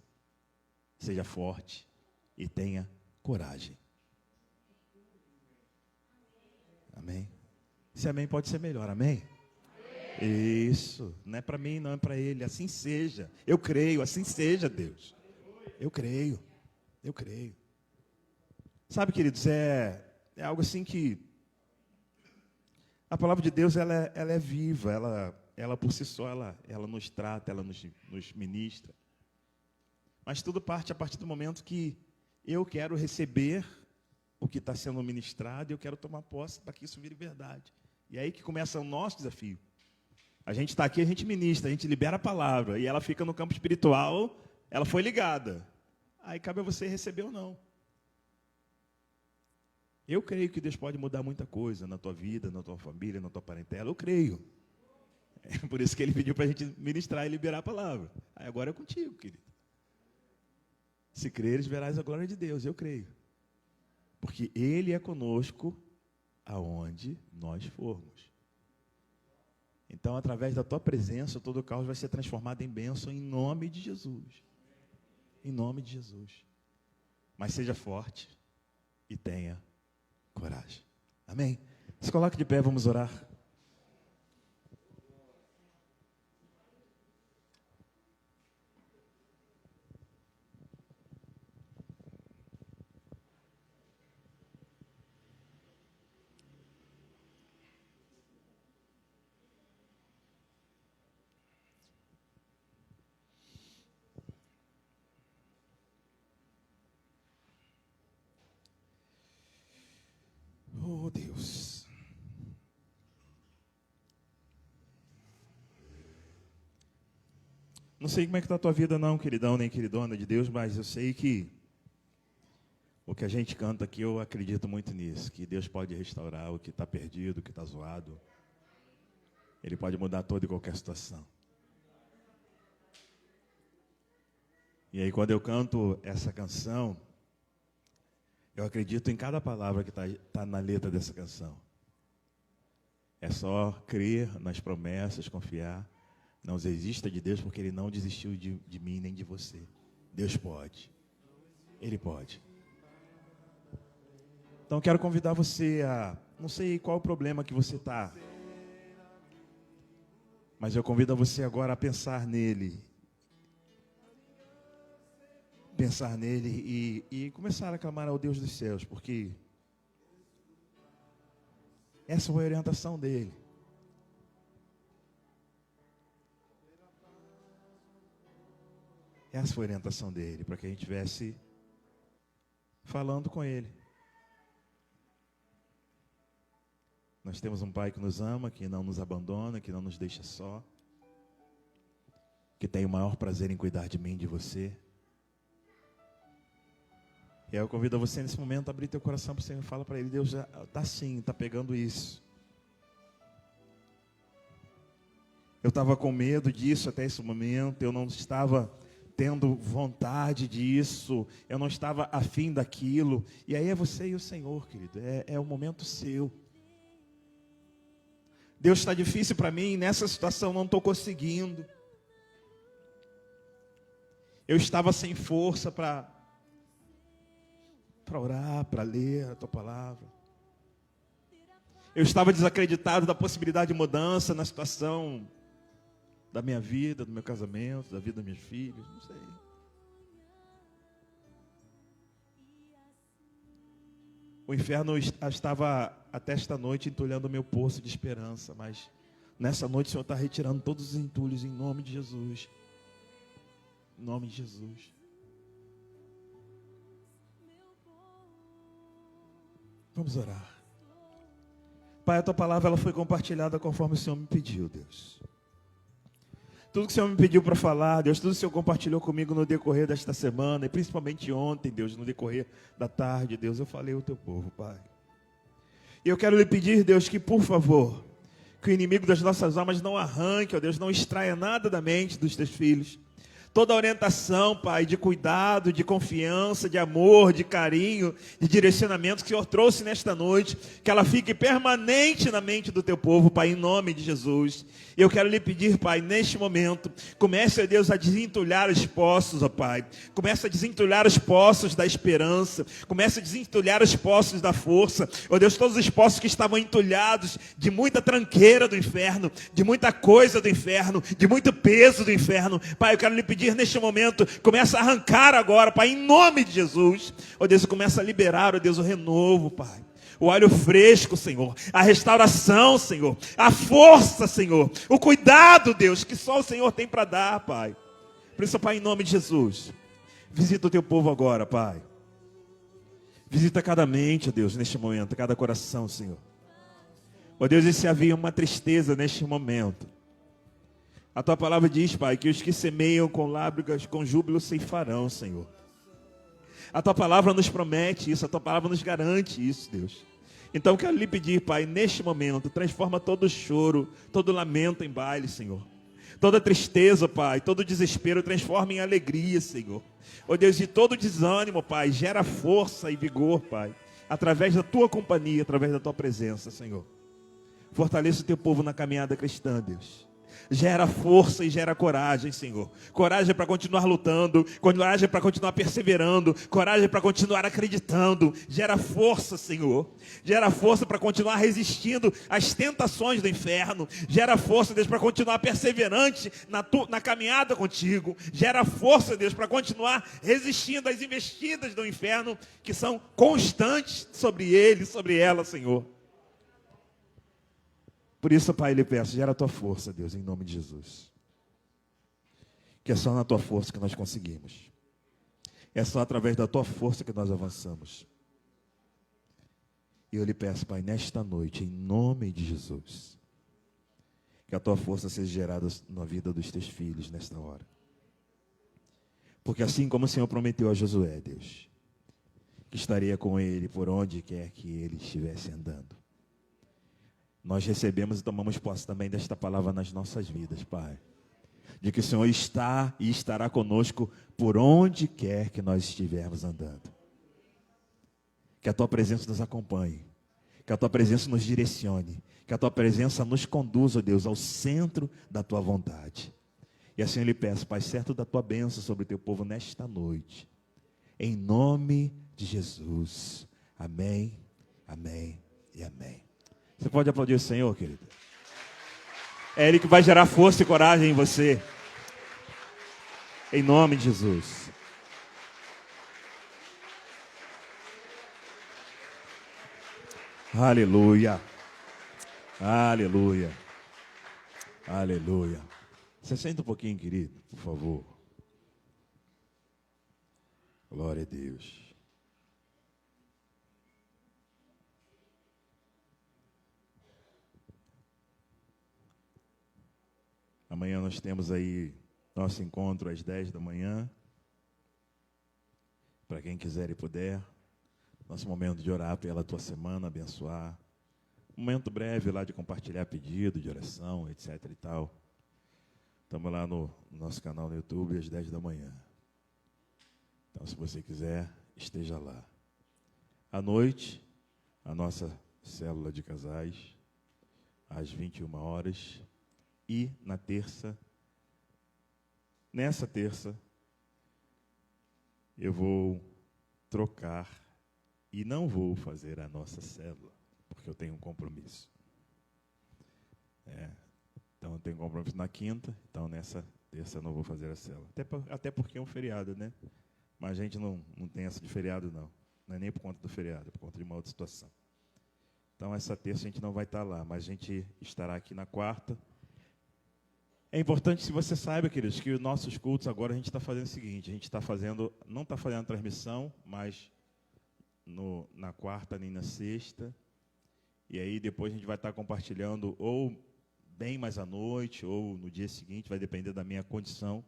Speaker 1: seja forte e tenha coragem. Amém? Esse amém pode ser melhor, amém? Isso, não é para mim, não é para ele, assim seja. Eu creio, assim seja, Deus. Eu creio. Sabe, queridos, é algo assim que a palavra de Deus, ela é viva, ela por si só, ela nos trata, ela nos ministra. Mas tudo parte a partir do momento que eu quero receber o que está sendo ministrado e eu quero tomar posse para que isso vire verdade. E é aí que começa o nosso desafio. A gente está aqui, a gente ministra, a gente libera a palavra e ela fica no campo espiritual, ela foi ligada. Aí cabe a você receber ou não. Eu creio que Deus pode mudar muita coisa na tua vida, na tua família, na tua parentela. Eu creio. É por isso que Ele pediu para a gente ministrar e liberar a palavra. Aí agora é contigo, querido. Se creres, verás a glória de Deus. Eu creio. Porque Ele é conosco aonde nós formos. Então, através da tua presença, todo o caos vai ser transformado em bênção em nome de Jesus. Em nome de Jesus. Mas seja forte e tenha coragem. Amém? Se coloque de pé, vamos orar. Oh, Deus. Não sei como é que está a tua vida não, queridão, nem queridona de Deus, mas eu sei que o que a gente canta aqui, eu acredito muito nisso, que Deus pode restaurar o que está perdido, o que está zoado. Ele pode mudar toda e qualquer situação. E aí quando eu canto essa canção, eu acredito em cada palavra que está na letra dessa canção. É só crer nas promessas, confiar. Não desista de Deus, porque Ele não desistiu de mim nem de você. Deus pode. Ele pode. Então quero convidar você a... Não sei qual o problema que você está, mas eu convido você agora a pensar nele. Pensar nele e começar a clamar ao Deus dos céus, porque essa foi a orientação dele. Essa foi a orientação dele, para que a gente estivesse falando com ele. Nós temos um Pai que nos ama, que não nos abandona, que não nos deixa só, que tem o maior prazer em cuidar de mim e de você. E aí eu convido você nesse momento a abrir teu coração para o Senhor e fala para Ele: Deus, já está assim, está pegando isso. Eu estava com medo disso até esse momento, eu não estava tendo vontade disso, eu não estava afim daquilo. E aí é você e o Senhor, querido, é o momento seu. Deus, está difícil para mim, nessa situação não estou conseguindo. Eu estava sem força para orar, para ler a tua palavra. Eu estava desacreditado da possibilidade de mudança na situação da minha vida, do meu casamento, da vida dos meus filhos, não sei. O inferno estava até esta noite entulhando o meu poço de esperança, mas nessa noite o Senhor está retirando todos os entulhos em nome de Jesus. Em nome de Jesus. Vamos orar. Pai, a tua palavra ela foi compartilhada conforme o Senhor me pediu, Deus. Tudo que o Senhor me pediu para falar, Deus, tudo que o Senhor compartilhou comigo no decorrer desta semana, e principalmente ontem, Deus, no decorrer da tarde, Deus, eu falei ao teu povo, Pai. E eu quero lhe pedir, Deus, que por favor, que o inimigo das nossas almas não arranque, ó Deus, não extraia nada da mente dos teus filhos. Toda a orientação, Pai, de cuidado, de confiança, de amor, de carinho, de direcionamento que o Senhor trouxe nesta noite, que ela fique permanente na mente do teu povo, Pai, em nome de Jesus. E eu quero lhe pedir, Pai, neste momento, comece, ó Deus, a desentulhar os poços, ó Pai. Comece a desentulhar os poços da esperança. Comece a desentulhar os poços da força. Ó Deus, todos os poços que estavam entulhados de muita tranqueira do inferno, de muita coisa do inferno, de muito peso do inferno. Pai, eu quero lhe pedir neste momento, começa a arrancar agora, Pai, em nome de Jesus. Ó Deus, começa a liberar, ó Deus, o renovo, Pai. O óleo fresco, Senhor, a restauração, Senhor, a força, Senhor, o cuidado, Deus, que só o Senhor tem para dar, Pai. Por isso, Pai, em nome de Jesus, visita o teu povo agora, Pai. Visita cada mente, Deus, neste momento, cada coração, Senhor. Ó Deus, e se havia uma tristeza neste momento, a tua palavra diz, Pai, que os que semeiam com lágrimas, com júbilo ceifarão, Senhor. A tua palavra nos promete isso, a tua palavra nos garante isso, Deus. Então eu quero lhe pedir, Pai, neste momento, transforma todo choro, todo lamento em baile, Senhor. Toda tristeza, Pai, todo desespero, transforma em alegria, Senhor. Ó Deus, de todo desânimo, Pai, gera força e vigor, Pai, através da tua companhia, através da tua presença, Senhor. Fortaleça o teu povo na caminhada cristã, Deus. Gera força e gera coragem, Senhor. Coragem para continuar lutando, coragem para continuar perseverando, coragem para continuar acreditando. Gera força, Senhor. Gera força para continuar resistindo às tentações do inferno. Gera força, Deus, para continuar perseverante na caminhada contigo. Gera força, Deus, para continuar resistindo às investidas do inferno, que são constantes sobre ele e sobre ela, Senhor. Por isso, Pai, lhe peço, gera a tua força, Deus, em nome de Jesus. Que é só na tua força que nós conseguimos. É só através da tua força que nós avançamos. E eu lhe peço, Pai, nesta noite, em nome de Jesus, que a tua força seja gerada na vida dos teus filhos nesta hora. Porque assim como o Senhor prometeu a Josué, Deus, que estaria com ele por onde quer que ele estivesse andando, nós recebemos e tomamos posse também desta palavra nas nossas vidas, Pai. De que o Senhor está e estará conosco por onde quer que nós estivermos andando. Que a Tua presença nos acompanhe. Que a Tua presença nos direcione. Que a Tua presença nos conduza, Deus, ao centro da Tua vontade. E assim eu lhe peço, Pai, certo da Tua bênção sobre o Teu povo nesta noite. Em nome de Jesus. Amém, amém e amém. Você pode aplaudir o Senhor, querido? É Ele que vai gerar força e coragem em você. Em nome de Jesus. Aleluia. Aleluia. Aleluia. Você senta um pouquinho, querido, por favor. Glória a Deus. Amanhã nós temos aí nosso encontro às 10 da manhã. Para quem quiser e puder. Nosso momento de orar pela tua semana, abençoar. Um momento breve lá de compartilhar pedido, de oração, etc e tal. Estamos lá no nosso canal no YouTube às 10 da manhã. Então, se você quiser, esteja lá. À noite, a nossa célula de casais, às 21 horas. E na terça, nessa terça, eu vou trocar e não vou fazer a nossa célula, porque eu tenho um compromisso. Então, eu tenho um compromisso na quinta, então nessa terça eu não vou fazer a célula. Até porque é um feriado, né? Mas a gente não tem essa de feriado, não. Não é nem por conta do feriado, é por conta de uma outra situação. Então, essa terça a gente não vai estar lá, mas a gente estará aqui na quarta. É importante que você saiba, queridos, que os nossos cultos agora a gente está fazendo o seguinte, a gente está fazendo, não está fazendo a transmissão, mas na quarta nem na sexta, e aí depois a gente vai estar compartilhando ou bem mais à noite, ou no dia seguinte, vai depender da minha condição,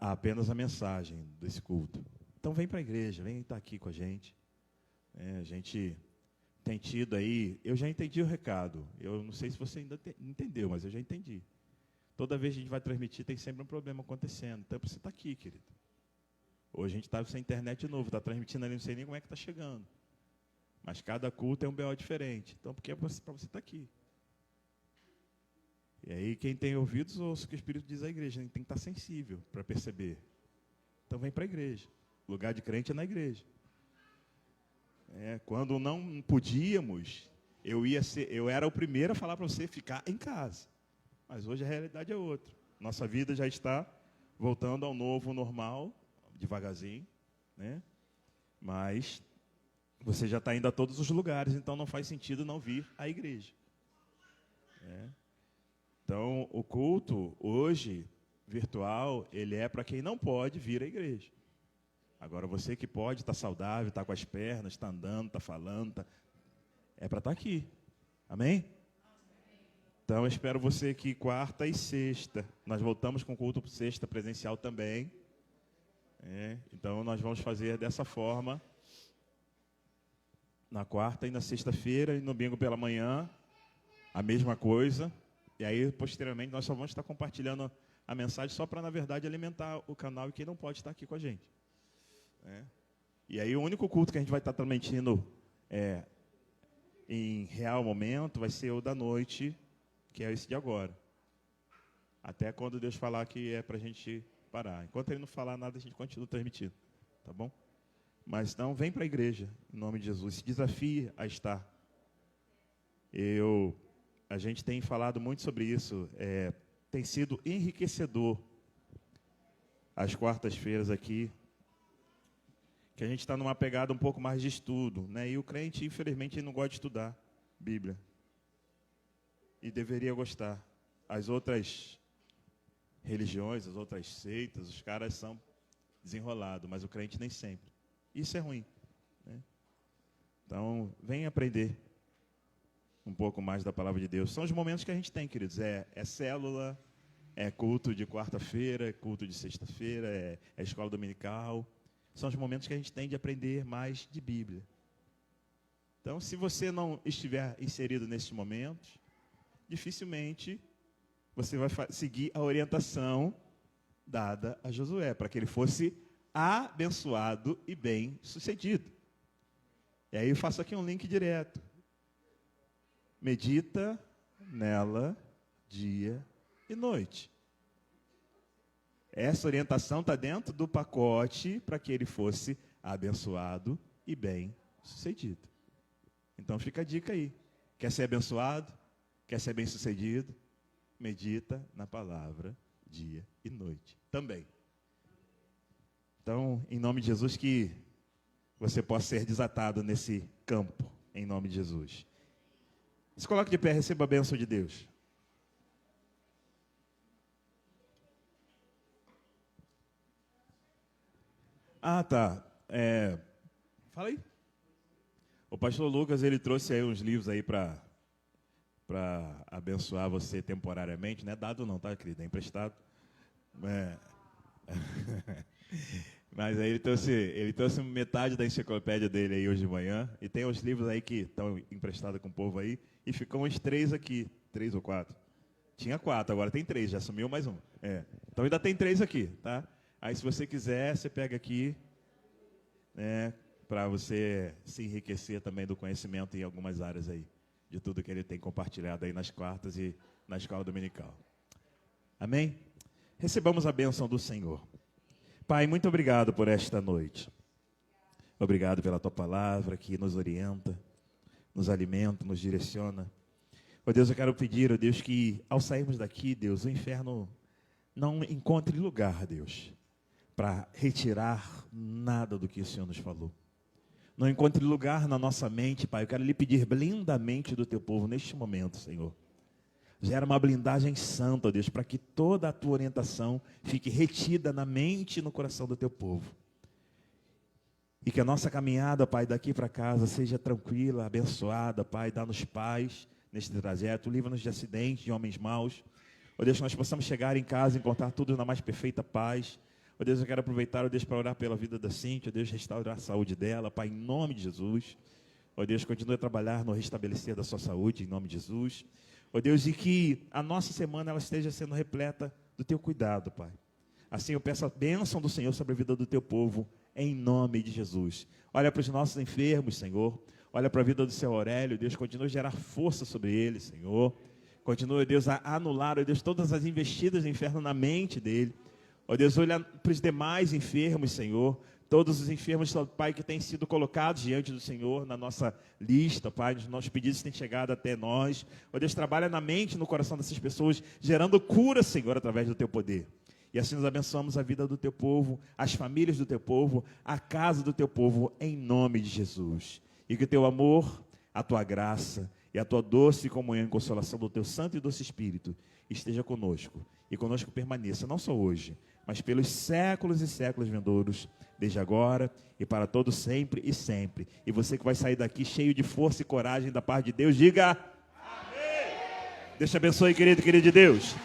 Speaker 1: apenas a mensagem desse culto. Então vem para a igreja, vem estar aqui com a gente. A gente tem tido aí, eu já entendi o recado, eu não sei se você ainda entendeu, mas eu já entendi. Toda vez que a gente vai transmitir, tem sempre um problema acontecendo, então você está aqui, querido. Hoje a gente está sem internet de novo, está transmitindo ali, não sei nem como é que está chegando. Mas cada culto é um BO diferente, então porque é para você estar aqui. E aí quem tem ouvidos, ouça o que o Espírito diz à igreja, tem que estar sensível para perceber. Então vem para a igreja, o lugar de crente é na igreja. Quando não podíamos, eu era o primeiro a falar para você ficar em casa. Mas hoje a realidade é outra. Nossa vida já está voltando ao novo normal, devagarzinho, né? Mas você já está indo a todos os lugares, então não faz sentido não vir à igreja. Então, o culto, hoje, virtual, ele é para quem não pode vir à igreja. Agora, você que pode, está saudável, está com as pernas, está andando, está falando, é para estar aqui. Amém? Então, eu espero você aqui quarta e sexta. Nós voltamos com o culto sexta presencial também. Então, nós vamos fazer dessa forma. Na quarta e na sexta-feira e no domingo pela manhã, a mesma coisa. E aí, posteriormente, nós só vamos estar compartilhando a mensagem só para, na verdade, alimentar o canal e quem não pode estar aqui com a gente. E aí o único culto que a gente vai estar transmitindo em real momento vai ser o da noite, que é esse de agora. Até quando Deus falar que é para a gente parar. Enquanto Ele não falar nada, a gente continua transmitindo. Tá bom? Mas não, vem para a igreja, em nome de Jesus. Se desafie a estar. A gente tem falado muito sobre isso. Tem sido enriquecedor as quartas-feiras aqui, que a gente está numa pegada um pouco mais de estudo, né? E o crente, infelizmente, ele não gosta de estudar Bíblia. E deveria gostar. As outras religiões, as outras seitas, os caras são desenrolados, mas o crente nem sempre. Isso é ruim, né? Então, vem aprender um pouco mais da palavra de Deus. São os momentos que a gente tem, queridos. É célula, é culto de quarta-feira, é culto de sexta-feira, é escola dominical. São os momentos que a gente tem de aprender mais de Bíblia. Então, se você não estiver inserido nesses momentos, dificilmente você vai seguir a orientação dada a Josué, para que ele fosse abençoado e bem-sucedido. E aí eu faço aqui um link direto. Medita nela dia e noite. Essa orientação está dentro do pacote para que ele fosse abençoado e bem-sucedido. Então fica a dica aí. Quer ser abençoado? Quer ser bem-sucedido? Medita na palavra dia e noite também. Então, em nome de Jesus, que você possa ser desatado nesse campo, em nome de Jesus. Se coloque de pé, receba a bênção de Deus. Ah, tá. Fala aí. O pastor Lucas, ele trouxe aí uns livros aí para abençoar você temporariamente. Não é dado não, tá, querido? É emprestado. Mas aí ele trouxe metade da enciclopédia dele aí hoje de manhã. E tem os livros aí que estão emprestados com o povo aí. E ficam uns 3 aqui. 3 ou 4. Tinha 4, agora tem 3, já sumiu mais um. Então ainda tem 3 aqui, tá? Aí se você quiser, você pega aqui, né, para você se enriquecer também do conhecimento em algumas áreas aí, de tudo que ele tem compartilhado aí nas quartas e na escola dominical. Amém? Recebamos a bênção do Senhor. Pai, muito obrigado por esta noite. Obrigado pela tua palavra que nos orienta, nos alimenta, nos direciona. Ó Deus, eu quero pedir, ó Deus, que ao sairmos daqui, Deus, o inferno não encontre lugar, Deus, para retirar nada do que o Senhor nos falou. Não encontre lugar na nossa mente, Pai. Eu quero lhe pedir, blinda a mente do teu povo neste momento, Senhor. Gera uma blindagem santa, ó Deus, para que toda a tua orientação fique retida na mente e no coração do teu povo. E que a nossa caminhada, Pai, daqui para casa seja tranquila, abençoada, Pai. Dá-nos paz neste trajeto, livra-nos de acidentes, de homens maus. Ó Deus, que nós possamos chegar em casa e encontrar tudo na mais perfeita paz. Ó Deus, eu quero aproveitar, ó Deus, para orar pela vida da Cíntia. Ó Deus, restaurar a saúde dela, Pai, em nome de Jesus. Ó Deus, continue a trabalhar no restabelecer da sua saúde, em nome de Jesus. Ó Deus, e que a nossa semana ela esteja sendo repleta do teu cuidado, Pai. Assim eu peço a bênção do Senhor sobre a vida do teu povo, em nome de Jesus. Olha para os nossos enfermos, Senhor. Olha para a vida do seu Aurélio, Deus, continua a gerar força sobre ele, Senhor. Continua, Deus, a anular, ó Deus, todas as investidas do inferno na mente dele. Ó Deus, olha para os demais enfermos, Senhor. Todos os enfermos, Pai, que têm sido colocados diante do Senhor na nossa lista, Pai, os nossos pedidos têm chegado até nós. Ó Deus, trabalha na mente e no coração dessas pessoas, gerando cura, Senhor, através do teu poder. E assim nós abençoamos a vida do teu povo, as famílias do teu povo, a casa do teu povo, em nome de Jesus. E que o teu amor, a tua graça e a tua doce comunhão e consolação do teu Santo e doce Espírito esteja conosco. E conosco permaneça, não só hoje, mas pelos séculos e séculos vindouros, desde agora e para todo sempre e sempre. E você que vai sair daqui cheio de força e coragem da parte de Deus, diga amém. Deus te abençoe, querido de Deus.